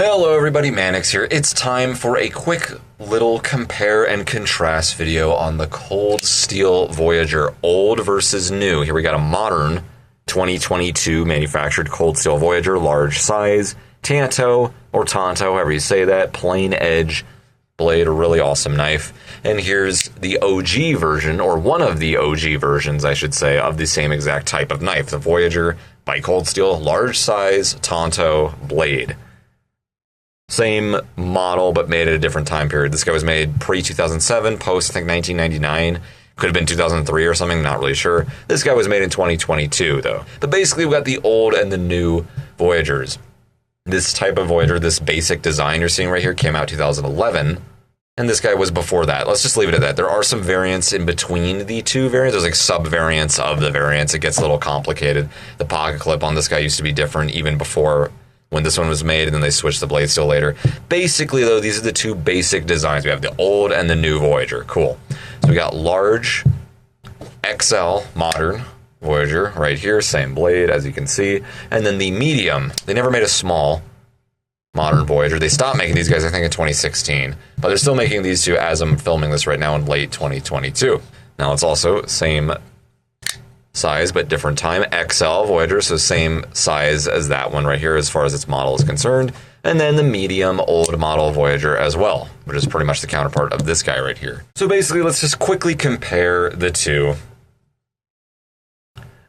Hello everybody, Mannix here. It's time for a quick little compare and contrast video on the Cold Steel Voyager, old versus new. Here we got a modern 2022 manufactured Cold Steel Voyager, large size, Tanto, or Tonto, however you say that, plain edge blade, a really awesome knife. And here's the OG version, or one of the OG versions, I should say, of the same exact type of knife, the Voyager by Cold Steel, large size, Tonto blade. Same model, but made at a different time period. This guy was made pre-2007, post, I think, 1999. Could have been 2003 or something, not really sure. This guy was made in 2022, though. But basically, we got the old and the new Voyagers. This type of Voyager, this basic design you're seeing right here, came out 2011. And this guy was before that. Let's just leave it at that. There are some variants in between the two variants. There's like sub-variants of the variants. It gets a little complicated. The pocket clip on this guy used to be different even before when this one was made, and then they switched the blade steel later. Basically, though, these are the two basic designs. We have the old and the new Voyager. Cool. So we got large XL modern Voyager right here, same blade as you can see. And then the medium. They never made a small modern Voyager. They stopped making these guys, I think, in 2016. But they're still making these two as I'm filming this right now in late 2022. Now, it's also same size, but different time. XL Voyager, so same size as that one right here as far as its model is concerned. And then the medium old model Voyager as well, which is pretty much the counterpart of this guy right here. So basically, let's just quickly compare the two.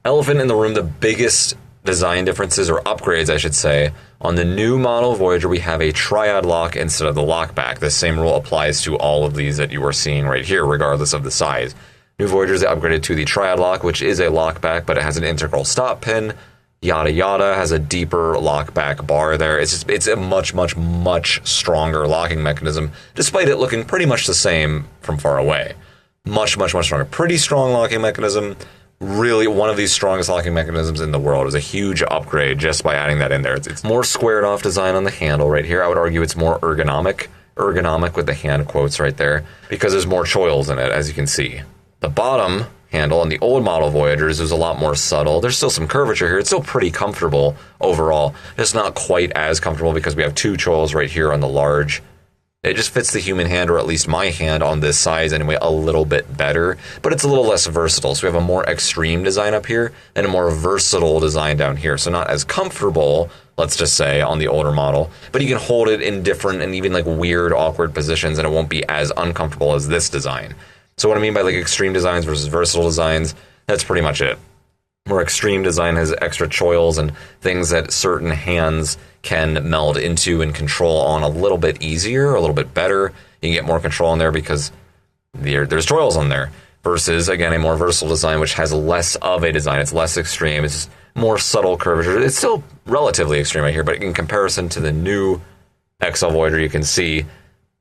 Elephant in the room, the biggest design differences, or upgrades, I should say. On the new model Voyager, we have a triad lock instead of the lockback. The same rule applies to all of these that you are seeing right here, regardless of the size. New Voyagers, they upgraded to the triad lock, which is a lockback, but it has an integral stop pin. Yada yada, has a deeper lockback bar there. It's a much stronger locking mechanism, despite it looking pretty much the same from far away. Much stronger. Pretty strong locking mechanism. Really one of the strongest locking mechanisms in the world. It was a huge upgrade just by adding that in there. It's more squared off design on the handle right here. I would argue it's more ergonomic with the hand quotes right there, because there's more choils in it, as you can see. The bottom handle on the old model Voyagers is a lot more subtle. There's still some curvature here. It's still pretty comfortable overall. It's not quite as comfortable because we have two choils right here on the large. It just fits the human hand, or at least my hand on this size anyway, a little bit better. But it's a little less versatile. So we have a more extreme design up here and a more versatile design down here. So not as comfortable, let's just say, on the older model. But you can hold it in different and even like weird, awkward positions, and it won't be as uncomfortable as this design. So what I mean by like extreme designs versus versatile designs, that's pretty much it. More extreme design has extra choils and things that certain hands can meld into and control on a little bit easier, a little bit better. You can get more control in there because there's choils on there. Versus, again, a more versatile design which has less of a design. It's less extreme. It's more subtle curvature. It's still relatively extreme right here, but in comparison to the new XL Voyager, you can see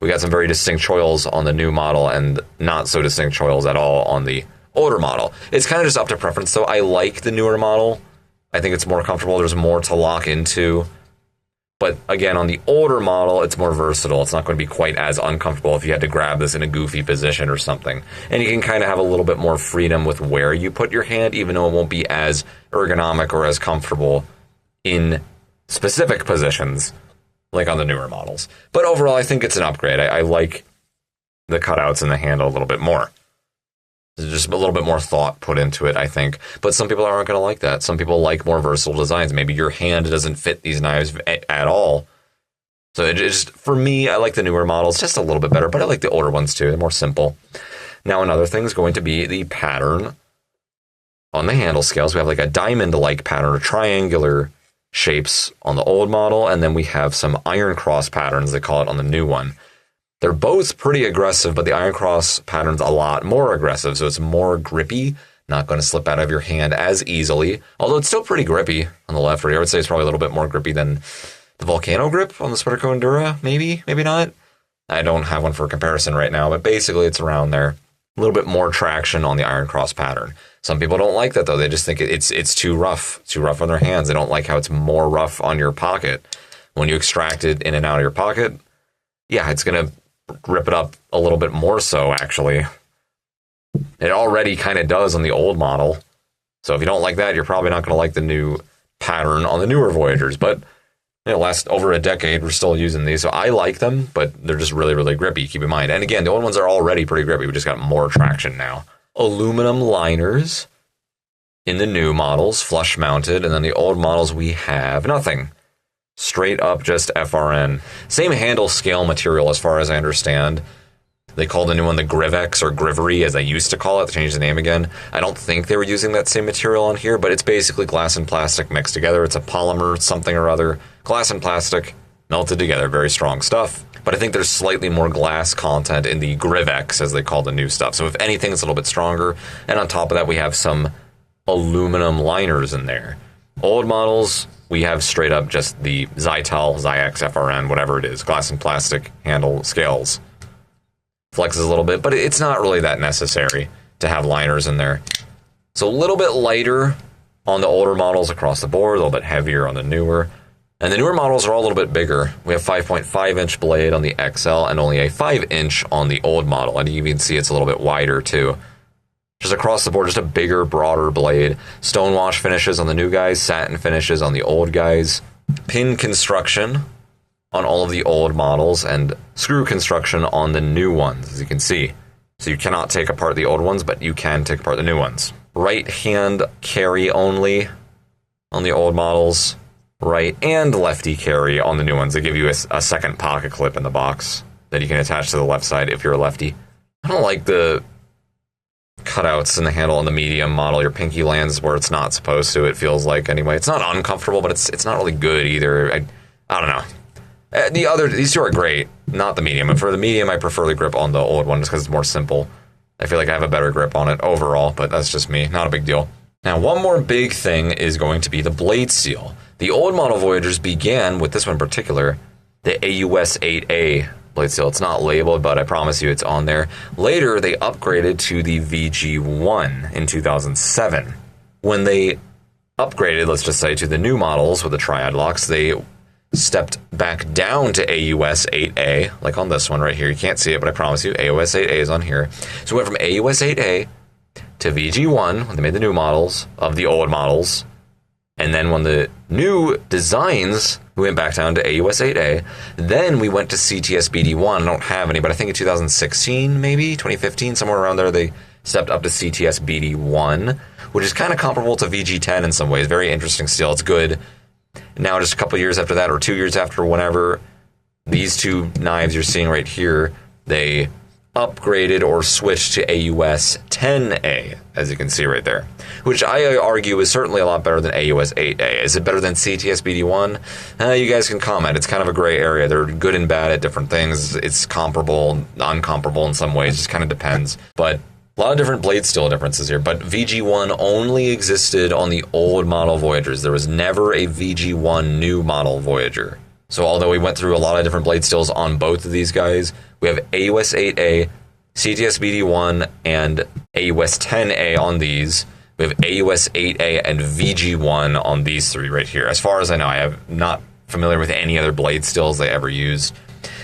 we got some very distinct choils on the new model and not so distinct choils at all on the older model. It's kind of just up to preference, though. I like the newer model. I think it's more comfortable. There's more to lock into. But again, on the older model, it's more versatile. It's not going to be quite as uncomfortable if you had to grab this in a goofy position or something. And you can kind of have a little bit more freedom with where you put your hand, even though it won't be as ergonomic or as comfortable in specific positions like on the newer models. But overall, I think it's an upgrade. I like the cutouts in the handle a little bit more. There's just a little bit more thought put into it, I think. But some people aren't going to like that. Some people like more versatile designs. Maybe your hand doesn't fit these knives at all. So it just, for me, I like the newer models just a little bit better, but I like the older ones too. They're more simple. Now, another thing is going to be the pattern on the handle scales. We have like a diamond-like pattern or triangular shapes on the old model, and then we have some iron cross patterns, they call it, on the new one. They're both pretty aggressive, but the iron cross pattern's a lot more aggressive, so it's more grippy, not going to slip out of your hand as easily, although it's still pretty grippy on the left right here. I would say it's probably a little bit more grippy than the Volcano grip on the Spyderco Endura, maybe not. I don't have one for comparison right now, but basically it's around there. A little bit more traction on the iron cross pattern. Some people don't like that, though. They just think it's too rough on their hands. They don't like how it's more rough on your pocket. When you extract it in and out of your pocket, yeah, it's going to rip it up a little bit more so, actually. It already kind of does on the old model. So if you don't like that, you're probably not going to like the new pattern on the newer Voyagers. But It lasts over a decade. We're still using these, so I like them, but they're just really, really grippy, keep in mind. And again, the old ones are already pretty grippy. We just got more traction now. Aluminum liners in the new models, flush mounted, and then the old models we have nothing. Straight up just FRN. Same handle scale material as far as I understand. They call the new one the Grivex or Grivery, as they used to call it. They changed the name again. I don't think they were using that same material on here, but it's basically glass and plastic mixed together. It's a polymer something or other. Glass and plastic melted together. Very strong stuff. But I think there's slightly more glass content in the Grivex, as they call the new stuff. So if anything, it's a little bit stronger. And on top of that, we have some aluminum liners in there. Old models, we have straight up just the Zytel, Zyx, FRN, whatever it is, glass and plastic handle scales. Flexes a little bit, but it's not really that necessary to have liners in there. So a little bit lighter on the older models across the board, a little bit heavier on the newer. And the newer models are all a little bit bigger. We have 5.5-inch blade on the XL and only a 5-inch on the old model. And you can see it's a little bit wider too. Just across the board, just a bigger, broader blade. Stonewash finishes on the new guys, satin finishes on the old guys. Pin construction on all of the old models, and screw construction on the new ones, as you can see. So you cannot take apart the old ones, but you can take apart the new ones. Right hand carry only on the old models. Right and lefty carry on the new ones. They give you a second pocket clip in the box that you can attach to the left side if you're a lefty. I don't like the cutouts in the handle on the medium model. Your pinky lands where it's not supposed to, it feels like, anyway. It's not uncomfortable, but it's not really good either. I don't know. These two are great, not the medium. And for the medium, I prefer the grip on the old one just because it's more simple. I feel like I have a better grip on it overall, but that's just me. Not a big deal. Now, one more big thing is going to be the blade steel. The old model Voyagers began with this one in particular, the AUS 8A blade steel. It's not labeled, but I promise you it's on there. Later, they upgraded to the VG1 in 2007. When they upgraded, let's just say, to the new models with the triad locks, they stepped back down to AUS 8A, like on this one right here. You can't see it, but I promise you, AUS 8A is on here. So we went from AUS 8A to VG1 when they made the new models of the old models. And then when the new designs, we went back down to AUS 8A. Then we went to CTS BD1. I don't have any, but I think in 2016, maybe 2015, somewhere around there, they stepped up to CTS BD1, which is kind of comparable to VG10 in some ways. Very interesting steel. It's good. Now, just a couple years after that, or 2 years after, whenever, these two knives you're seeing right here, they upgraded or switched to AUS 10A, as you can see right there, which I argue is certainly a lot better than AUS 8A. Is it better than CTS BD1? You guys can comment. It's kind of a gray area. They're good and bad at different things. It's comparable, non-comparable in some ways. It just kind of depends. But a lot of different blade steel differences here. But VG1 only existed on the old model Voyagers. There was never a VG1 new model Voyager. So although we went through a lot of different blade steels on both of these guys, we have AUS 8A, CTS BD1, and AUS 10A on these. We have AUS 8A and VG1 on these three right here. As far as I know, I am not familiar with any other blade steels they ever used.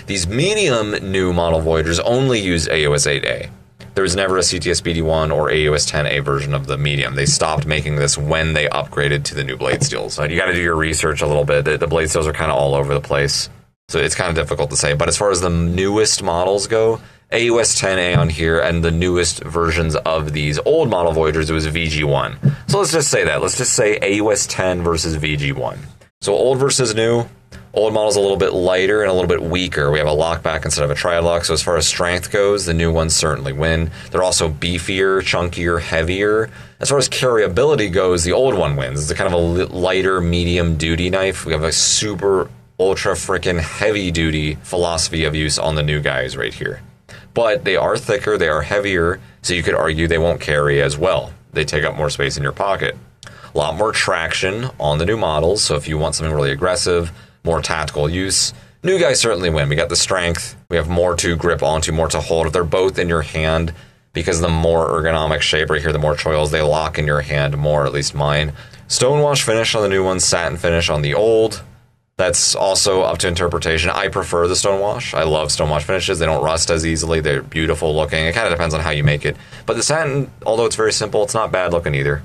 These medium new model Voyagers only use AUS 8A. There was never a CTS BD1 or AUS 10A version of the medium. They stopped making this when they upgraded to the new blade steels. So you got to do your research a little bit. The blade steels are kind of all over the place, so it's kind of difficult to say. But as far as the newest models go, AUS 10A on here, and the newest versions of these old model Voyagers, it was VG1. So let's just say that. Let's just say AUS 10 versus VG1. So old versus new. Old model's a little bit lighter and a little bit weaker. We have a lockback instead of a triad lock, so as far as strength goes, the new ones certainly win. They're also beefier, chunkier, heavier. As far as carryability goes, the old one wins. It's a kind of a lighter, medium-duty knife. We have a super, ultra freaking heavy-duty philosophy of use on the new guys right here. But they are thicker, they are heavier, so you could argue they won't carry as well. They take up more space in your pocket. A lot more traction on the new models, so if you want something really aggressive, more tactical use, new guys certainly win. We got the strength, we have more to grip onto, more to hold. If they're both in your hand, because the more ergonomic shape right here, the more choils, they lock in your hand more, at least mine. Stonewash finish on the new ones, satin finish on the old. That's also up to interpretation. I prefer the stonewash. I love stonewash finishes. They don't rust as easily. They're beautiful looking. It kind of depends on how you make it. But the satin, although it's very simple, it's not bad looking either.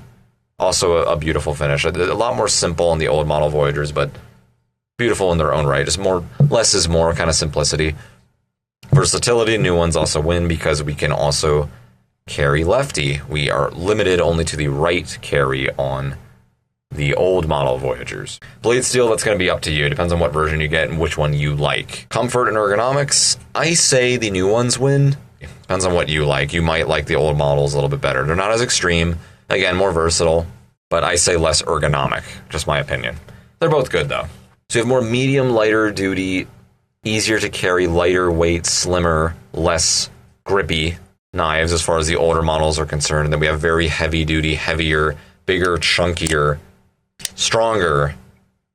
Also a beautiful finish. A lot more simple on the old model Voyagers, but beautiful in their own right. Just more, less is more kind of simplicity. Versatility, new ones also win because we can also carry lefty. We are limited only to the right carry on the old model Voyagers. Blade steel, that's going to be up to you. It depends on what version you get and which one you like. Comfort and ergonomics, I say the new ones win. Depends on what you like. You might like the old models a little bit better. They're not as extreme. Again, more versatile. But I say less ergonomic. Just my opinion. They're both good, though. So you have more medium, lighter duty, easier to carry, lighter weight, slimmer, less grippy knives as far as the older models are concerned. And then we have very heavy duty, heavier, bigger, chunkier, stronger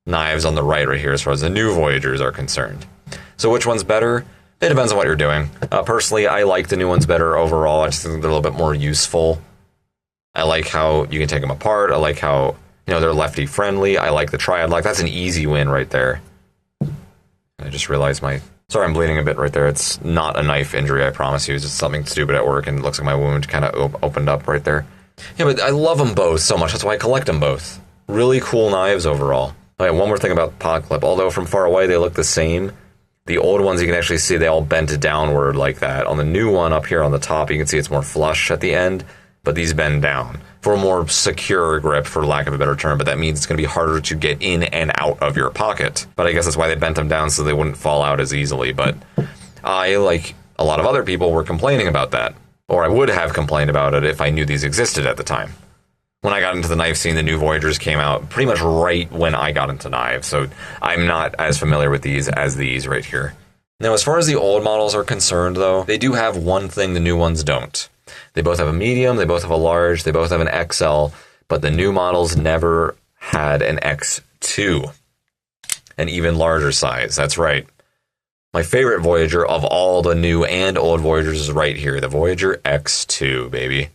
knives on the right here as far as the new Voyagers are concerned. So which one's better? It depends on what you're doing. Personally, I like the new ones better overall. I just think they're a little bit more useful. I like how you can take them apart. I like how, they're lefty friendly. I like the triad lock. That's an easy win right there. I just realized sorry, I'm bleeding a bit right there. It's not a knife injury, I promise you. It's just something stupid at work, and it looks like my wound kind of opened up right there. Yeah, but I love them both so much. That's why I collect them both. Really cool knives overall. Oh yeah, one more thing about the pod clip. Although from far away they look the same, the old ones you can actually see they all bent downward like that. On the new one up here on the top, you can see it's more flush at the end, but these bend down for a more secure grip, for lack of a better term. But that means it's going to be harder to get in and out of your pocket. But I guess that's why they bent them down, so they wouldn't fall out as easily. But I, like a lot of other people, were complaining about that. Or I would have complained about it if I knew these existed at the time. When I got into the knife scene, the new Voyagers came out pretty much right when I got into knives, so I'm not as familiar with these as these right here. Now, as far as the old models are concerned, though, they do have one thing the new ones don't. They both have a medium, they both have a large, they both have an XL, but the new models never had an X2, an even larger size. That's right. My favorite Voyager of all the new and old Voyagers is right here, the Voyager X2, baby.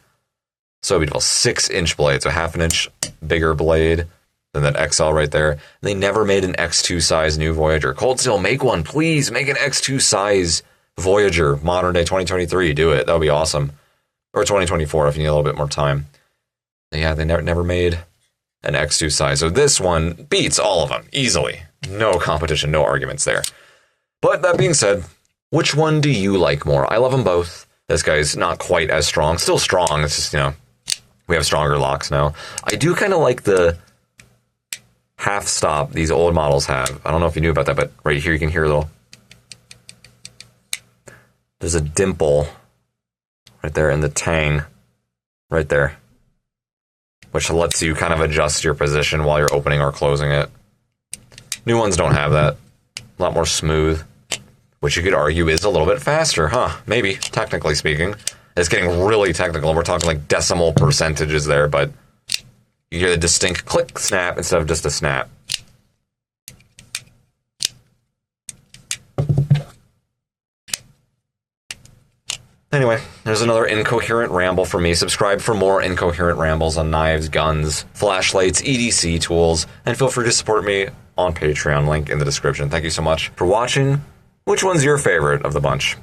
So beautiful. 6-inch blade, so half an inch bigger blade than that XL right there. And they never made an X2 size new Voyager. Cold Steel, make one, please. Make an X2 size Voyager, modern day 2023. Do it. That would be awesome. Or 2024 if you need a little bit more time. Yeah, they never made an X2 size. So this one beats all of them easily. No competition, no arguments there. But that being said, which one do you like more? I love them both. This guy's not quite as strong. Still strong. It's just, we have stronger locks now. I do kind of like the half stop these old models have. I don't know if you knew about that, but right here you can hear a little. There's a dimple right there in the tang right there, which lets you kind of adjust your position while you're opening or closing it. New ones don't have that. A lot more smooth, which you could argue is a little bit faster, huh? Maybe, technically speaking. It's getting really technical. We're talking like decimal percentages there, but you hear the distinct click snap instead of just a snap. Anyway, there's another incoherent ramble from me. Subscribe for more incoherent rambles on knives, guns, flashlights, EDC tools, and feel free to support me on Patreon, link in the description. Thank you so much for watching. Which one's your favorite of the bunch?